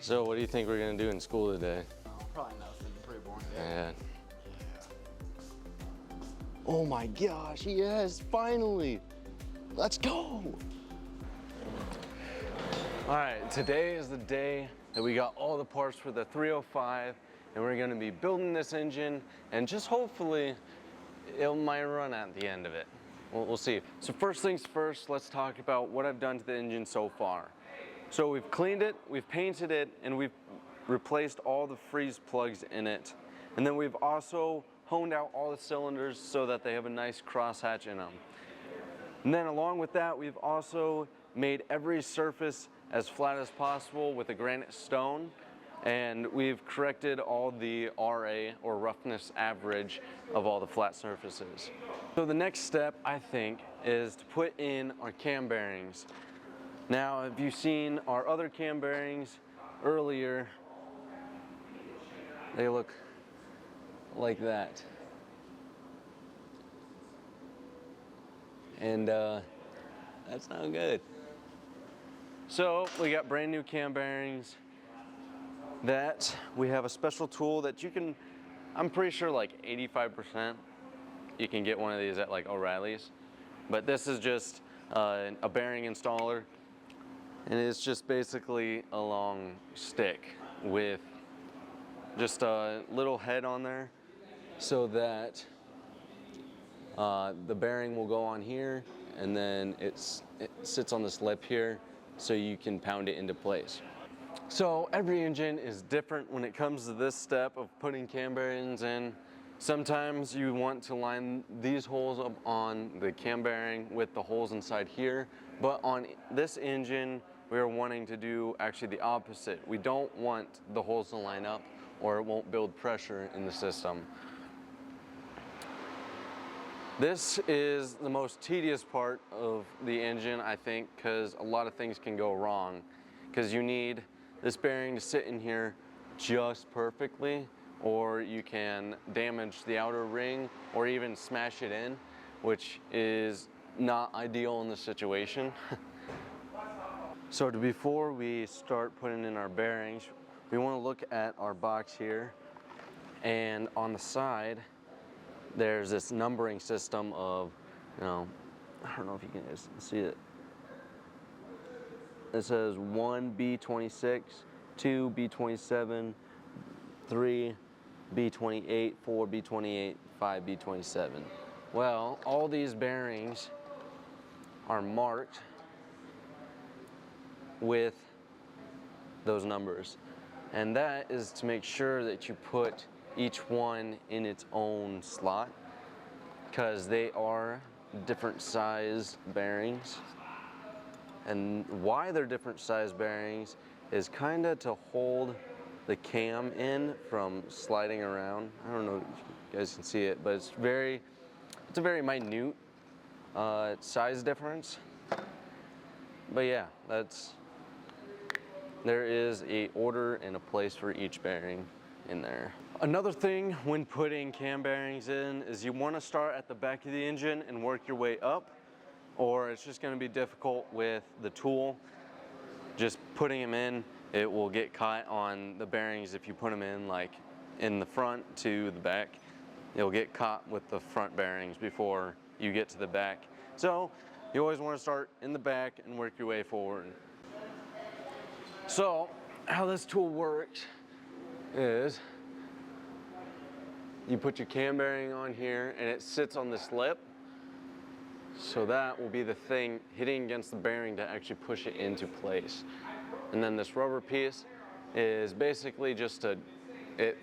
So what do you think we're gonna do in school today? Oh, probably nothing. Pretty boring. Yeah. Oh my gosh, yes, finally. Let's go. All right, today is the day that we got all the parts for the 305 and we're gonna be building this engine and just hopefully it might run at the end of it. We'll see. So first things first, let's talk about what I've done to the engine so far. So we've cleaned it, we've painted it, and we've replaced all the freeze plugs in it. And then we've also honed out all the cylinders so that they have a nice crosshatch in them. And then along with that, we've also made every surface as flat as possible with a granite stone. And we've corrected all the RA, or roughness average, of all the flat surfaces. So the next step, I think, is to put in our cam bearings. Now, if you've seen our other cam bearings earlier, they look like that. And that's not good. So we got brand new cam bearings that we have a special tool that you can, I'm pretty sure like 85% you can get one of these at like O'Reilly's. But this is just a bearing installer. And it's just basically a long stick with just a little head on there so that the bearing will go on here and then it sits on this lip here so you can pound it into place. So every engine is different when it comes to this step of putting cam bearings in. Sometimes you want to line these holes up on the cam bearing with the holes inside here, but on this engine, we are wanting to do actually the opposite. We don't want the holes to line up or it won't build pressure in the system. This is the most tedious part of the engine, I think, because a lot of things can go wrong. Because you need this bearing to sit in here just perfectly, or you can damage the outer ring or even smash it in, which is not ideal in this situation. So before we start putting in our bearings, we want to look at our box here, and on the side there's this numbering system of, I don't know if you can see it. It says 1 B26, 2 B27, 3 B28, 4 B28, 5 B27. Well, all these bearings are marked with those numbers, and that is to make sure that you put each one in its own slot, because they are different size bearings. And why they're different size bearings is kind of to hold the cam in from sliding around. I don't know if you guys can see it, but it's a very minute size difference. But yeah, there is a order and a place for each bearing in there. Another thing when putting cam bearings in is you want to start at the back of the engine and work your way up, or it's just going to be difficult with the tool. Just putting them in, it will get caught on the bearings. If you put them in like in the front to the back, it'll get caught with the front bearings before you get to the back. So you always want to start in the back and work your way forward. So how this tool works is you put your cam bearing on here and it sits on this lip. So that will be the thing hitting against the bearing to actually push it into place. And then this rubber piece is basically just it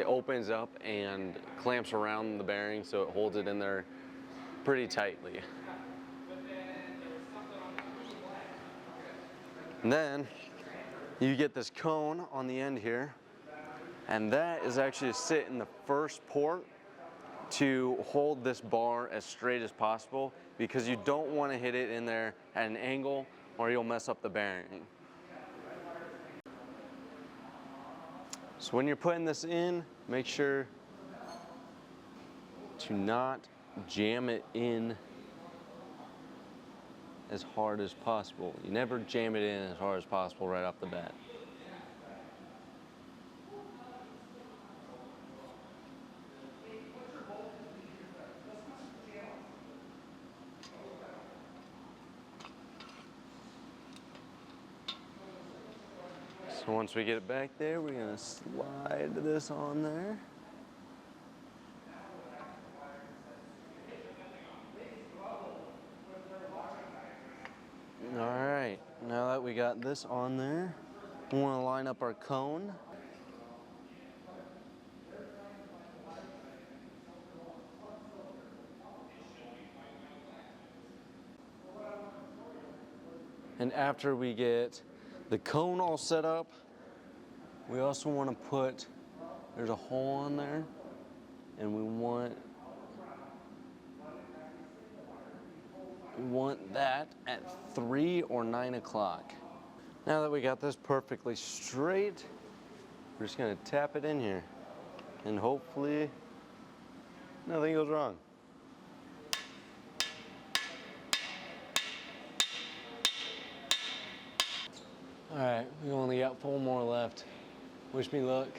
opens up and clamps around the bearing so it holds it in there pretty tightly. And then you get this cone on the end here, and that is actually to sit in the first port to hold this bar as straight as possible, because you don't want to hit it in there at an angle or you'll mess up the bearing. So when you're putting this in, make sure to not jam it in as hard as possible. You never jam it in as hard as possible right off the bat. So once we get it back there, we're gonna slide this on there. All right, now that we got this on there, we want to line up our cone. And after we get the cone all set up, we also want to put, there's a hole on there, and we want that at 3 or 9 o'clock. Now that we got this perfectly straight, we're just gonna tap it in here, and hopefully nothing goes wrong. All right, we only got 4 more left. Wish me luck.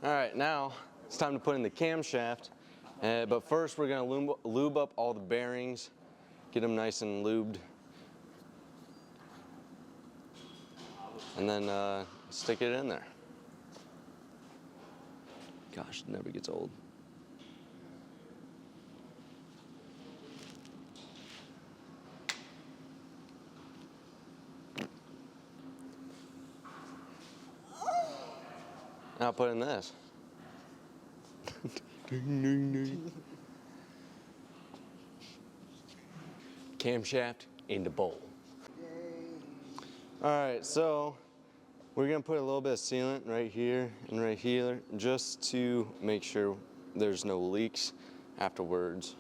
All right, now it's time to put in the camshaft, but first we're gonna lube up all the bearings, get them nice and lubed, and then stick it in there. Gosh, it never gets old. Now put in this. Camshaft in the bowl. All right, so we're gonna put a little bit of sealant right here and right here just to make sure there's no leaks afterwards.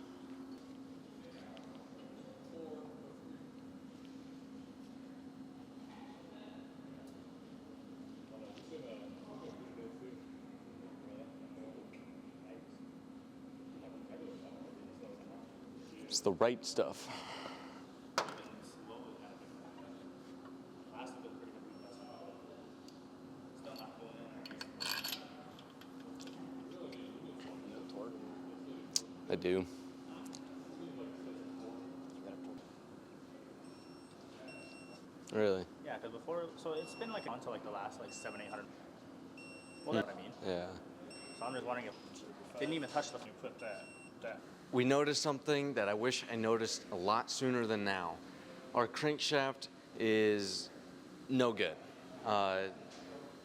It's the right stuff. I do. Really? Yeah, because before, so it's been like until like the last like 700-800. Well, that's what I mean. Yeah. So I'm just wondering if didn't even touch the you put that. We noticed something that I wish I noticed a lot sooner than now. Our crankshaft is no good.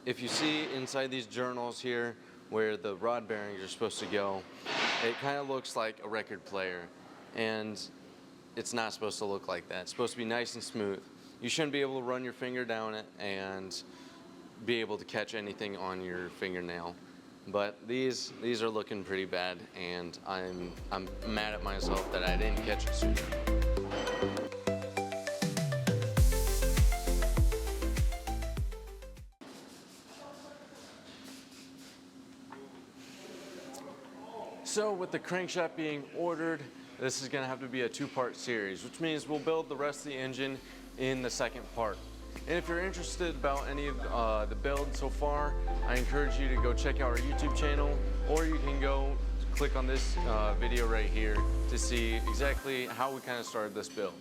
If you see inside these journals here where the rod bearings are supposed to go, it kind of looks like a record player, and it's not supposed to look like that. It's supposed to be nice and smooth. You shouldn't be able to run your finger down it and be able to catch anything on your fingernail. But these are looking pretty bad, and I'm mad at myself that I didn't catch it sooner. So with the crankshaft being ordered, this is gonna have to be a 2-part series, which means we'll build the rest of the engine in the second part. And if you're interested about any of the build so far, I encourage you to go check out our YouTube channel, or you can go click on this video right here to see exactly how we kind of started this build.